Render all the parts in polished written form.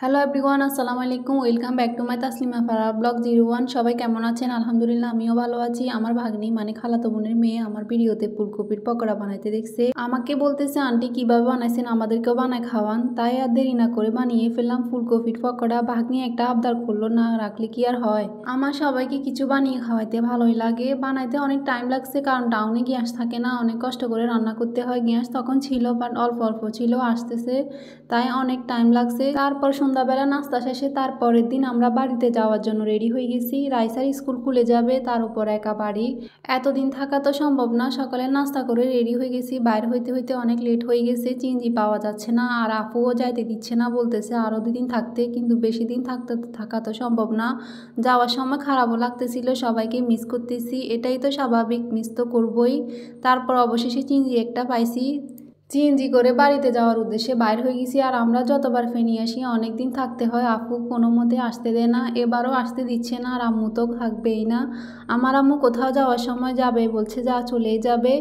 Hello everyone, আসসালামু আলাইকুম। Welcome back to my Taslima Farah blog 01। সবাই কেমন আছেন? আলহামদুলিল্লাহ আমিও ভালো আছি। আমার ভাগ্নি মানে খালাতো বোনের মেয়ে আমার ভিডিওতে ফুলকপির পকোড়া বানাইতে দেখছে। আমাকে বলতেছে আন্টি কিভাবে বানাইছেন, আমাদেরকেও বানায় খাওয়ান। তাই আর দেরি না করে বানিয়ে ফেললাম ফুলকপির পকোড়া। ভাগ্নি একটা আবদার করলো, না রাখলে কি আর হয়। আমার সবাইকে কিছু বানিয়ে খাওয়াইতে ভালোই লাগে। বানাইতে অনেক টাইম লাগছে, কারণ টাউনে গ্যাস থাকে না, অনেক কষ্ট করে রান্না করতে হয়। গ্যাস তখন ছিল বাট অল্প অল্প ছিল, আসতেছে, তাই অনেক টাইম লাগছে। তারপর সন্ধ্যাবেলা নাস্তা শেষে তারপরের দিন আমরা বাড়িতে যাওয়ার জন্য রেডি হয়ে গেছি। রাইসার স্কুল খুলে যাবে, তার উপর একা বাড়ি, এতদিন থাকা তো সম্ভব না। সকালে নাস্তা করে রেডি হয়ে গেছি। বাইরে হইতে হইতে অনেক লেট হয়ে গেছে, চিংড়ি পাওয়া যাচ্ছে না, আর আপুও যাইতে দিচ্ছে না, বলতেছে আরও 2 দিন থাকতে, কিন্তু বেশি দিন থাকা তো সম্ভব না। যাওয়ার সময় খারাপও লাগতেছিল, সবাইকে মিস করতেছি, এটাই তো স্বাভাবিক, মিস তো করবই। তারপর অবশেষে চিংড়ি একটা পাইছি। সিএনজি করে বাড়িতে যাওয়ার উদ্দেশ্যে বাইর হয়ে গেছি। আর আমরা যতবার ফেনি আসি অনেক দিন থাকতে হয়, আপু কোনো মতে আসতে দেয় না, এবারও আসতে দিচ্ছে না। আর আম্মু তো থাকবেই না। আমার আম্মু কোথাও যাওয়ার সময় যাবে বলছে, যা চলেই যাবে,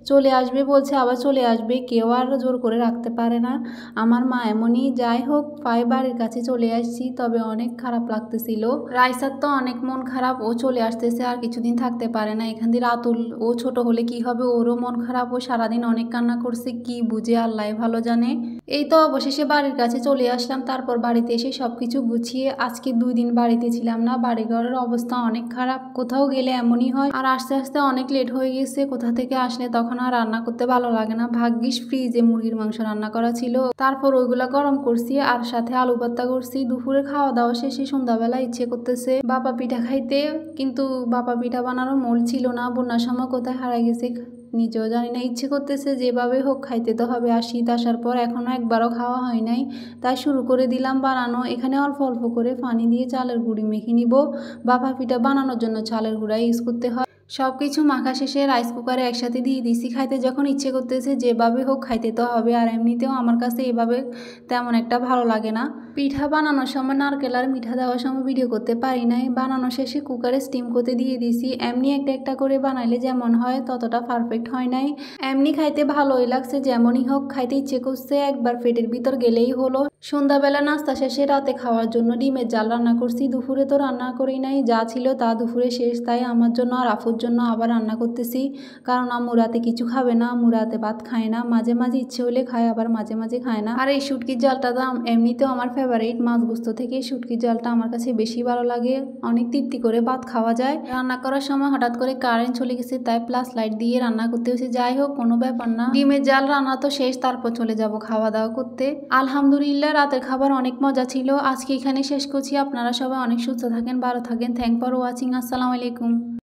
চলে আসবে বলছে, আবার চলে আসবে, কেউ আর জোর করে রাখতে পারে না। আমার মা এমনই। যাই হোক, প্রায় বাড়ির কাছে চলে আসছি, তবে অনেক খারাপ লাগতেছিল। রাইসার তো অনেক মন খারাপ, ও চলে আসতেছে, আর কিছুদিন থাকতে পারে না এখান দিয়ে। রাতুল ও ছোট হলে কি হবে, ওরও মন খারাপ, ও সারাদিন অনেক কান্না করছে, কি বুঝে আল্লাহ ভালো জানে। এই তো অবশেষে বাড়ির কাছে চলে আসলাম। তারপর বাড়িতে এসে সবকিছু গুছিয়ে আজকে 2 দিন বাড়িতে ছিলাম না। বাড়িঘরের অবস্থা অনেক খারাপ, কোথাও গেলে এমনই হয়। আর আস্তে আস্তে অনেক লেট হয়ে গেছে, কোথা থেকে আসলে তখন আর রান্না করতে ভালো লাগে না। ভাগ্যিস ফ্রিজে মুরগির মাংস রান্না করা ছিল, তারপর ওইগুলা গরম করছি, আর সাথে আলু ভর্তা করছি। দুপুরে খাওয়া দাওয়া শেষে সন্ধ্যাবেলা ইচ্ছে করতেছে বাবা পিঠা খাইতে, কিন্তু বাবা পিঠা বানানোর মোল ছিল না। বন্যার সময় কোথায় হারাই গেছে নিজেও জানি না। ইচ্ছে করতেছে যেভাবে হোক খাইতে তো হবে, আর শীত আসার পর এখনও একবারও খাওয়া হয় নাই, তাই শুরু করে দিলাম বানানো। এখানে অল্প অল্প করে পানি দিয়ে চালের গুঁড়ি মেখে নিব। বাবা পিঠা বানানোর জন্য চালের গুঁড়া ইউজ করতে হয়। সব কিছু মাখা শেষে রাইস কুকারে একসাথে দিয়ে দিছি। খাইতে যখন ইচ্ছে করতেছে যেভাবে হোক খাইতে তো হবে, আর এমনিতেও আমার কাছে এভাবে তেমন একটা ভালো লাগে না। পিঠা বানানোর সময় নারকেল আর মিঠা দেওয়ার সময় ভিডিও করতে পারি নাই। বানানো শেষে কুকারে স্টিম করতে দিয়ে দিছি। এমনি একটা একটা করে বানাইলে যেমন হয় ততটা পারফেক্ট হয় নাই। এমনি খাইতে ভালোই লাগছে, যেমনই হোক খাইতে ইচ্ছে করছে, একবার পেটের ভিতর গেলেই হলো। সন্ধ্যাবেলা নাস্তা শেষে রাতে খাওয়ার জন্য ডিমের জাল রান্না করছি। দুপুরে তো রান্না করি নাই, যা ছিল তা দুপুরে শেষ, তাই আমার জন্য আর আফুর জন্য আবার রান্না করতেছি, কারণ আম্মু রাতে কিছু খাবে না। আম্মু রাতে ভাত খায় না, মাঝে মাঝে ইচ্ছে হলে খায়, আবার মাঝে মাঝে খায় না। আর এই শুটকির জালটা তো এমনিতেও আমার ফেভারিট, মাছ গোস্ত থেকে শুটকির জালটা আমার কাছে বেশি ভালো লাগে, অনেক তৃপ্তি করে ভাত খাওয়া যায়। রান্না করার সময় হঠাৎ করে কারেন্ট চলে গেছে, তাই প্লাস লাইট দিয়ে রান্না করতে হয়েছে। যাই হোক, কোনো ব্যাপার না। ডিমের জাল রান্না তো শেষ, তারপর চলে যাব খাওয়া দাওয়া করতে। আলহামদুলিল্লাহ রাতের খাবার অনেক মজা ছিল। আজকে এখানে শেষ করছি। আপনারা সবাই অনেক সুস্থ থাকেন, ভালো থাকেন। Thank for watching. আসসালামু আলাইকুম।